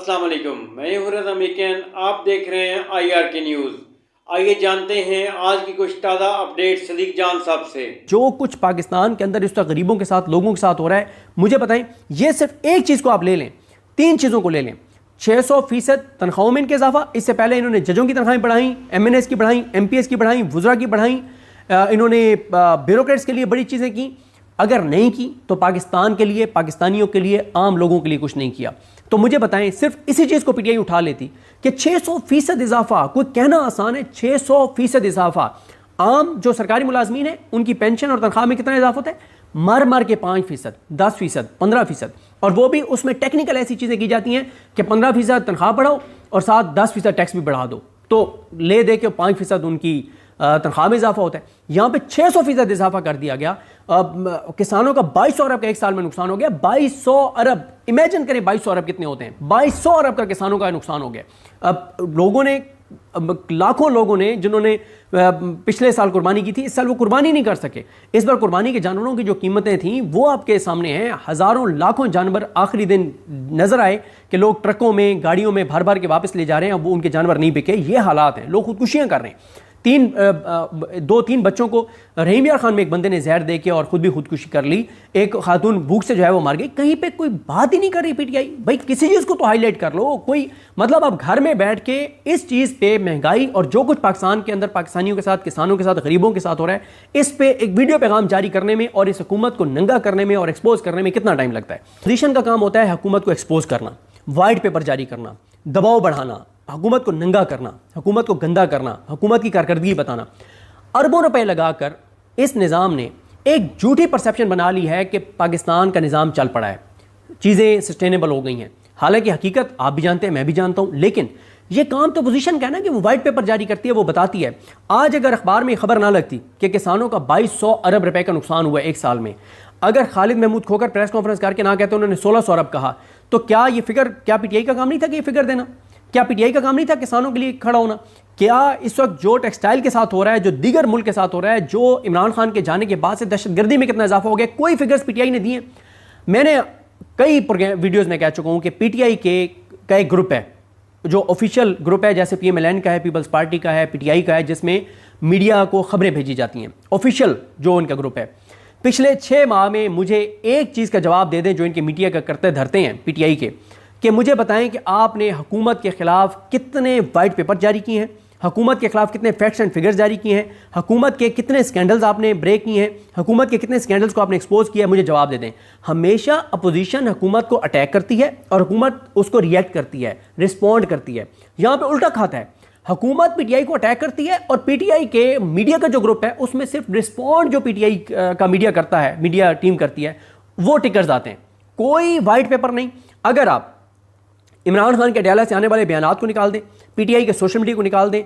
अस्सलाम वालेकुम, मैं हूं रज़ा मेकन। आप देख रहे हैं IRK न्यूज़। आइए जानते हैं आज की कुछ ताज़ा अपडेट सदीक जान साहब से। जो कुछ पाकिस्तान के अंदर इस वक्त गरीबों के साथ, लोगों के साथ हो रहा है, मुझे बताएं। ये सिर्फ एक चीज़ को आप ले लें, तीन चीज़ों को ले लें। 600% तनख्वाहों में इनके इजाफा, इससे पहले इन्होंने जजों की तनख्वाहें बढ़ाई, MNS की बढ़ाई, MPS की बढ़ाई, वुज़रा की बढ़ाई, इन्होंने ब्यूरोक्रेट्स के लिए बड़ी चीज़ें की। अगर नहीं की तो पाकिस्तान के लिए, पाकिस्तानियों के लिए, आम लोगों के लिए कुछ नहीं किया। तो मुझे बताएं, सिर्फ इसी चीज़ को PTI उठा लेती कि 600% इजाफा, कोई कहना आसान है, 600% इजाफा। आम जो सरकारी मुलाजमीन है उनकी पेंशन और तनख्वाह में कितना इजाफा होता है? मर के 5%, 10%, 15%, और वो भी उसमें टेक्निकल ऐसी चीज़ें की जाती हैं कि 15% तनख्वाह बढ़ाओ और साथ 10% टैक्स भी बढ़ा दो, तो ले दे के 5% उनकी तनख्वाह में इजाफा होता है। यहाँ पे 600% इजाफा कर दिया गया। अब किसानों का 2200 अरब का एक साल में नुकसान हो गया। 2200 अरब, इमेजिन करें 2200 अरब कितने होते हैं? 2200 अरब का किसानों का नुकसान हो गया। अब लोगों ने, लाखों लोगों ने जिन्होंने पिछले साल कुर्बानी की थी, इस साल वो कुर्बानी नहीं कर सके। इस बार कुर्बानी के जानवरों की जो कीमतें थीं वो आपके सामने हैं। हज़ारों लाखों जानवर आखिरी दिन नज़र आए कि लोग ट्रकों में, गाड़ियों में भर भर के वापस ले जा रहे हैं। अब वो उनके जानवर नहीं बिके, ये हालात हैं। लोग खुदकुशियाँ कर रहे हैं। 2-3 बच्चों को रहीम यार खान में एक बंदे ने जहर दे के और खुद भी खुदकुशी कर ली। एक खातून भूख से जो है वो मर गई। कहीं पे कोई बात ही नहीं कर रही PTI। भाई किसी चीज़ को तो हाईलाइट कर लो। कोई मतलब अब घर में बैठ के इस चीज़ पे, महंगाई और जो कुछ पाकिस्तान के अंदर पाकिस्तानियों के साथ, किसानों के साथ, गरीबों के साथ हो रहा है, इस पे एक वीडियो पैगाम जारी करने में और इस हुकूमत को नंगा करने में और एक्सपोज करने में कितना टाइम लगता है? अपोजिशन का काम होता है हुकूमत को एक्सपोज करना, वाइट पेपर जारी करना, दबाव बढ़ाना, हुकूमत को नंगा करना, हुकूमत को गंदा करना, हुकूमत की कारकर्दगी बताना। अरबों रुपए लगाकर इस निज़ाम ने एक झूठी परसेप्शन बना ली है कि पाकिस्तान का निज़ाम चल पड़ा है, चीज़ें सस्टेनेबल हो गई हैं। हालांकि हकीकत आप भी जानते हैं, मैं भी जानता हूँ, लेकिन ये काम तो पोजीशन का है ना कि वो वाइट पेपर जारी करती है, वो बताती है। आज अगर अखबार में खबर ना लगती कि किसानों का 2200 अरब रुपए का नुकसान हुआ एक साल में, अगर खालिद महमूद खोकर प्रेस कॉन्फ्रेंस करके ना कहते उन्होंने 1600 अरब कहा, तो क्या ये फिगर, क्या PTI का काम नहीं था कि ये फिगर देना? क्या PTI का काम नहीं था किसानों के लिए खड़ा होना? क्या इस वक्त जो टेक्सटाइल के साथ हो रहा है, जो दीगर मुल्क के साथ हो रहा है, जो इमरान खान के जाने के बाद से दहशतगर्दी में कितना इजाफा हो गया, कोई फिगर्स PTI ने दिए? मैंने कई वीडियोस में कह चुका हूं कि PTI का एक ग्रुप है जो ऑफिशियल ग्रुप है, जैसे PMLN का है, पीपल्स पार्टी का है, PTI का है, जिसमें मीडिया को खबरें भेजी जाती हैं। ऑफिशियल जो उनका ग्रुप है, पिछले 6 माह में मुझे एक चीज़ का जवाब दे दें जो इनके मीडिया का करते धरते हैं PTI के, कि मुझे बताएं कि आपने हुकूमत के खिलाफ कितने वाइट पेपर जारी किए हैं, हुकूमत के खिलाफ कितने फैक्ट्स एंड फिगर्स जारी किए हैं, हुकूमत के कितने स्कैंडल्स आपने ब्रेक किए हैं, हुकूमत के कितने स्कैंडल्स को आपने एक्सपोज किया है, मुझे जवाब दे दें। हमेशा अपोजिशन हुकूमत को अटैक करती है और हुकूमत उसको रिएक्ट करती है, रिस्पॉन्ड करती है। यहाँ पे उल्टा खाता है, हुकूमत PTI को अटैक करती है और PTI के मीडिया का जो ग्रुप है उसमें सिर्फ रिस्पॉन्ड जो PTI का मीडिया करता है, मीडिया टीम करती है, वो टिकर्स आते हैं, कोई वाइट पेपर नहीं। अगर आप इमरान खान के डायला से आने वाले बयानात को निकाल दें, PTI के सोशल मीडिया को निकाल दें,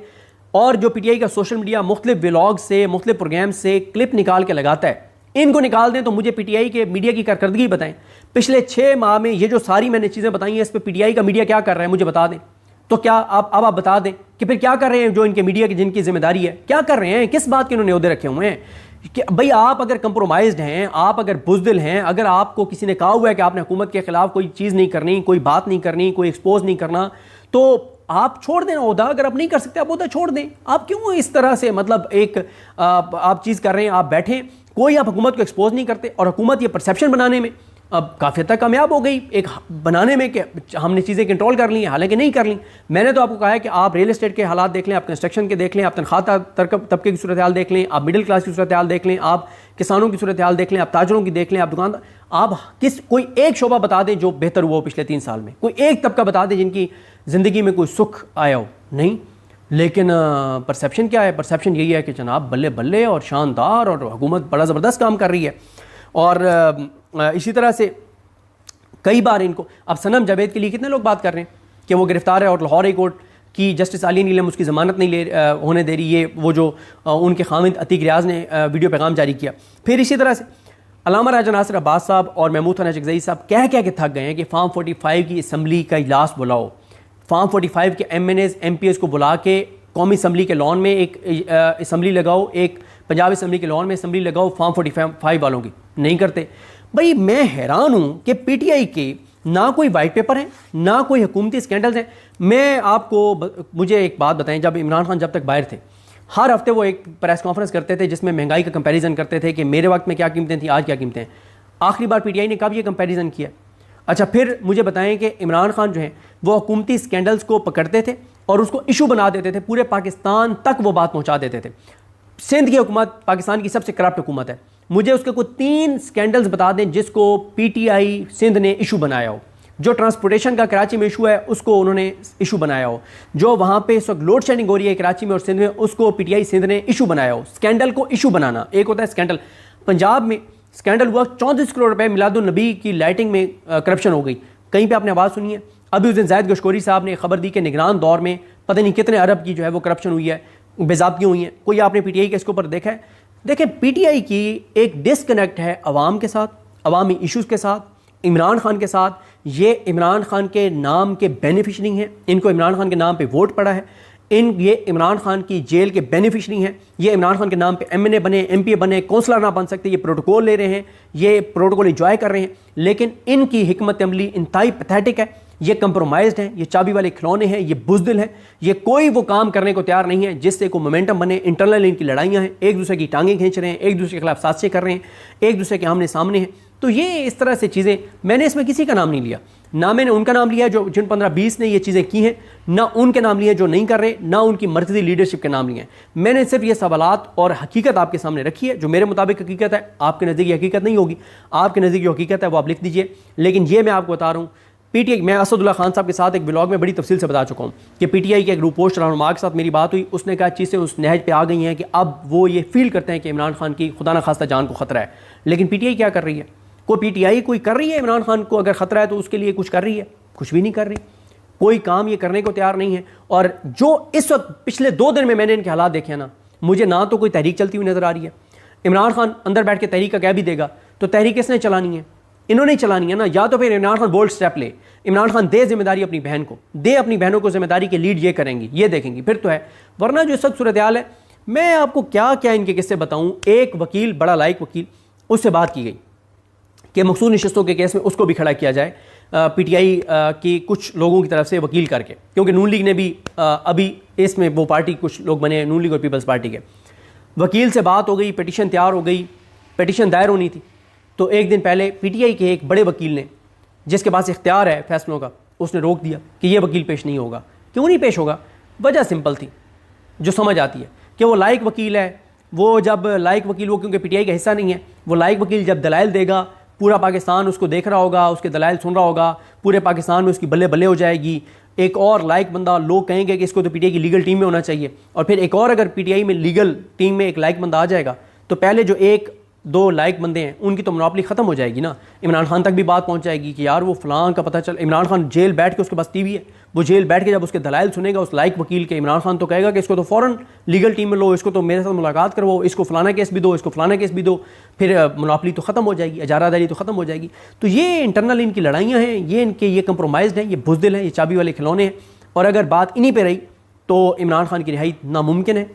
और जो PTI का सोशल मीडिया मुख्तलिफ व्लॉग से, मुख्तलिफ प्रोग्राम से क्लिप निकाल के लगाता है, इनको निकाल दें, तो मुझे PTI के मीडिया की कारकर्दगी बताएं। पिछले 6 माह में ये जो सारी मैंने चीज़ें बताई हैं, इस पर PTI का मीडिया क्या कर रहा है मुझे बता दें। तो क्या आप बता दें कि फिर क्या कर रहे हैं जो इनके मीडिया की, जिनकी जिम्मेदारी है, क्या कर रहे हैं, किस बात के इन्होंने ओहदे रखे हुए हैं? कि भाई आप अगर कंप्रोमाइज्ड हैं, आप अगर बुज़दिल हैं, अगर आपको किसी ने कहा हुआ है कि आपने हुकूमत के खिलाफ कोई चीज़ नहीं करनी, कोई बात नहीं करनी, कोई एक्सपोज नहीं करना, तो आप छोड़ दें ओहदा। अगर आप नहीं कर सकते आप ओहदा छोड़ दें। आप क्यों इस तरह से मतलब एक आप चीज़ कर रहे हैं? आप बैठें, कोई आप हुकूमत को एक्सपोज नहीं करते, और हुकूमत ये परसेप्शन बनाने में अब काफ़ी हद तक कामयाब हो गई, एक बनाने में कि हमने चीज़ें कंट्रोल कर ली हैं, हालांकि नहीं कर ली। मैंने तो आपको कहा है कि आप रियल एस्टेट के हालात देख लें, आप कंस्ट्रक्शन के देख लें, आप तनख्वाह तबके की सूरत हाल देख लें, आप मिडिल क्लास की सूरत हाल देख लें, आप किसानों की सूरत हाल देख लें, आप ताजरों की देख लें, आप दुकानदार, आप कोई एक शोबा बता दें जो बेहतर हुआ हो पिछले 3 साल में, कोई एक तबका बता दें जिनकी ज़िंदगी में कोई सुख आया हो। नहीं, लेकिन परसेप्शन क्या है? परसेप्शन यही है कि जनाब बल्ले बल्ले और शानदार, और हुकूमत बड़ा ज़बरदस्त काम कर रही है। और इसी तरह से कई बार इनको, अब सनम जावेद के लिए कितने लोग बात कर रहे हैं कि वो गिरफ्तार है और लाहौर हाई कोर्ट की जस्टिस आलिया नीलम उसकी ज़मानत नहीं होने दे रही। ये वो जो उनके खामिद अतीक रियाज ने वीडियो पैगाम जारी किया। फिर इसी तरह से अल्लामा राजा नासिर अब्बास साहब और महमूद खान अशरकज़ई साहब कह के थक गए हैं कि फार्म 45 की असम्बली का इजलास बुलाओ, फार्म 45 के MNAs MPS को बुला के कौमी असम्बली के लॉन में एक असम्बली लगाओ, एक पंजाब असम्बली के लॉन में असम्बली लगाओ फार्म 45 वालों की। नहीं करते। भाई मैं हैरान हूँ कि PTI के نہ کوئی وائٹ پیپر ہے، نہ کوئی حکومتی اسکینڈلز ہیں. میں آپ کو مجھے ایک بات بتائیں، جب عمران خان جب تک باہر تھے ہر ہفتے وہ ایک پریس کانفرنس کرتے تھے جس میں مہنگائی کا کمپیریزن کرتے تھے کہ میرے وقت میں کیا قیمتیں تھیں، آج کیا قیمتیں ہیں. آخری بار پی ٹی آئی نے کب یہ کمپیریزن کیا؟ اچھا پھر مجھے بتائیں کہ عمران خان جو ہیں وہ حکومتی اسکینڈلز کو پکڑتے تھے اور اس کو ایشو بنا دیتے تھے، پورے پاکستان تک وہ بات پہنچا دیتے تھے. سندھ کی حکومت پاکستان کی سب سے کرپٹ حکومت ہے. مجھے اس کے کوئی 3 اسکینڈلز بتا دیں جس کو پی ٹی آئی سندھ نے ایشو بنایا ہو. جو ٹرانسپورٹیشن کا کراچی میں ایشو ہے اس کو انہوں نے ایشو بنایا ہو. جو وہاں پہ اس وقت لوڈ شیڈنگ ہو رہی ہے کراچی میں اور سندھ میں، اس کو پی ٹی آئی سندھ نے ایشو بنایا ہو. اسکینڈل کو ایشو بنانا ایک ہوتا ہے اسکینڈل. پنجاب میں اسکینڈل ہوا 34 کروڑ روپے میلاد النبی کی لائٹنگ میں کرپشن ہو گئی. کہیں پہ آپ نے آواز سنی ہے؟ ابھی اس دن زاہد گشکوری صاحب نے خبر دی کہ نگران دور میں پتہ نہیں کتنے ارب کی جو ہے وہ کرپشن ہوئی ہے، بے ضابطگیاں ہوئی ہیں. کوئی آپ نے پی ٹی آئی کے اس کے اوپر دیکھا ہے؟ دیکھیں پی ٹی آئی کی ایک ڈسکنیکٹ ہے عوام کے ساتھ، عوامی ایشوز کے ساتھ، عمران خان کے ساتھ. یہ عمران خان کے نام کے بینیفیشری ہیں، ان کو عمران خان کے نام پہ ووٹ پڑا ہے. یہ عمران خان کی جیل کے بینیفیشری ہیں. یہ عمران خان کے نام پہ ایم این اے بنے، ایم پی اے بنے، کونسلر نہ بن سکتے. یہ پروٹوکول لے رہے ہیں، یہ پروٹوکول انجوائے کر رہے ہیں، لیکن ان کی حکمت عملی انتہائی پیتھیٹک ہے. یہ کمپرومائزڈ ہیں، یہ چابی والے کھلونے ہیں، یہ بزدل ہیں. یہ کوئی وہ کام کرنے کو تیار نہیں ہے جس سے کوئی مومنٹم بنے. انٹرنل ان کی لڑائیاں ہیں، ایک دوسرے کی ٹانگیں کھینچ رہے ہیں، ایک دوسرے کے خلاف سازشیں کر رہے ہیں، ایک دوسرے کے آمنے سامنے ہیں. تو یہ اس طرح سے چیزیں، میں نے اس میں کسی کا نام نہیں لیا، نہ میں نے ان کا نام لیا جو جن 15-20 نے یہ چیزیں کی ہیں، نہ ان کے نام لیے جو نہیں کر رہے، نہ ان کی مرکزی لیڈرشپ کے نام لیے ہیں. میں نے صرف یہ سوالات اور حقیقت آپ کے سامنے رکھی ہے جو میرے مطابق حقیقت ہے. آپ کے نزدیک یہ حقیقت نہیں ہوگی، آپ کے نزدیک جو حقیقت ہے وہ آپ لکھ دیجئے. لیکن یہ میں آپ کو بتا رہا ہوں، پی ٹی آئی، میں اسد اللہ خان صاحب کے ساتھ ایک بلاگ میں بڑی تفصیل سے بتا چکا ہوں کہ پی ٹی آئی کے ایک گروپ پوسٹ رہنما کے ساتھ میری بات ہوئی. اس نے کہا چیزیں اس نہج پہ آ گئی ہیں کہ اب وہ یہ فیل کرتے ہیں کہ عمران خان کی خدا نخواستہ جان کو خطرہ ہے. لیکن پی ٹی آئی کیا کر رہی ہے؟ کوئی پی ٹی آئی کوئی کر رہی ہے عمران خان کو اگر خطرہ ہے تو اس کے لیے کچھ کر رہی ہے؟ کچھ بھی نہیں کر رہی. کوئی کام یہ کرنے کو تیار نہیں ہے. اور جو اس وقت پچھلے 2 دن میں نے ان کے حالات دیکھے نا، مجھے نہ تو کوئی تحریک چلتی ہوئی نظر آ رہی ہے. عمران خان اندر بیٹھ کے تحریک کا کہہ بھی دے گا تو تحریک کس نے چلانی ہے؟ انہوں نے چلانی ہے نا. یا تو پھر عمران خان بولڈ سٹیپ لے، عمران خان دے ذمہ داری اپنی بہن کو، دے اپنی بہنوں کو ذمہ داری کے لیڈ یہ کریں گی، یہ دیکھیں گی، پھر تو ہے. ورنہ جو اس وقت صورتحال ہے، میں آپ کو کیا کیا ان کے قصے بتاؤں. ایک وکیل، بڑا لائق وکیل، اس سے بات کی گئی کہ مخصوص نشستوں کے کیس میں اس کو بھی کھڑا کیا جائے پی ٹی آئی کی کچھ لوگوں کی طرف سے وکیل کر کے، کیونکہ نون لیگ نے بھی ابھی اس میں وہ پارٹی کچھ لوگ بنے ہیں نون لیگ اور پیپلز پارٹی کے. وکیل سے بات ہو گئی، پٹیشن تیار ہو گئی، پٹیشن دائر ہونی تھی. تو ایک دن پہلے پی ٹی آئی کے ایک بڑے وکیل نے، جس کے پاس اختیار ہے فیصلوں کا، اس نے روک دیا کہ یہ وکیل پیش نہیں ہوگا. کیوں نہیں پیش ہوگا؟ وجہ سمپل تھی جو سمجھ آتی ہے کہ وہ لائق وکیل ہے. وہ جب لائق وکیل، وہ کیونکہ پی ٹی آئی کا حصہ نہیں ہے، وہ لائق وکیل جب دلائل دے گا، پورا پاکستان اس کو دیکھ رہا ہوگا، اس کے دلائل سن رہا ہوگا، پورے پاکستان میں اس کی بلے بلے ہو جائے گی. ایک اور لائق بندہ، لوگ کہیں گے کہ اس کو تو پی ٹی آئی کی لیگل ٹیم میں ہونا چاہیے. اور پھر ایک اور اگر پی ٹی آئی میں لیگل ٹیم میں ایک لائق بندہ آ جائے گا تو پہلے جو 1-2 لائق بندے ہیں ان کی تو منوپلی ختم ہو جائے گی نا. عمران خان تک بھی بات پہنچ جائے گی کہ یار وہ فلاں کا پتہ چل. عمران خان جیل بیٹھ کے، اس کے پاس ٹی وی ہے، وہ جیل بیٹھ کے جب اس کے دلائل سنے گا اس لائق وکیل کے، عمران خان تو کہے گا کہ اس کو تو فوراً لیگل ٹیم میں لو، اس کو تو میرے ساتھ ملاقات کرو، اس کو فلانا کیس بھی دو، اس کو فلانا کیس بھی دو. پھر منوپلی تو ختم ہو جائے گی، اجارہ داری تو ختم ہو جائے گی. تو یہ انٹرنل ان کی لڑائیاں ہیں، یہ ان کے یہ کمپرومائزڈ ہیں، یہ بزدل ہیں، یہ چابی والے کھلونے ہیں. اور اگر بات انہی پہ رہی تو عمران خان کی رہائی ناممکن ہے،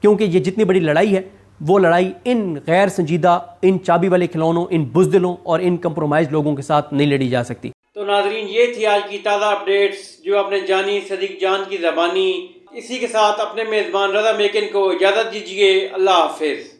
کیونکہ یہ جتنی بڑی لڑائی ہے وہ لڑائی ان غیر سنجیدہ، ان چابی والے کھلونوں، ان بزدلوں اور ان کمپرومائز لوگوں کے ساتھ نہیں لڑی جا سکتی. تو ناظرین، یہ تھی آج کی تازہ اپڈیٹس جو آپ نے جانی صدیق جان کی زبانی. اسی کے ساتھ اپنے میزبان رضا میکن کو اجازت دیجیے. اللہ حافظ.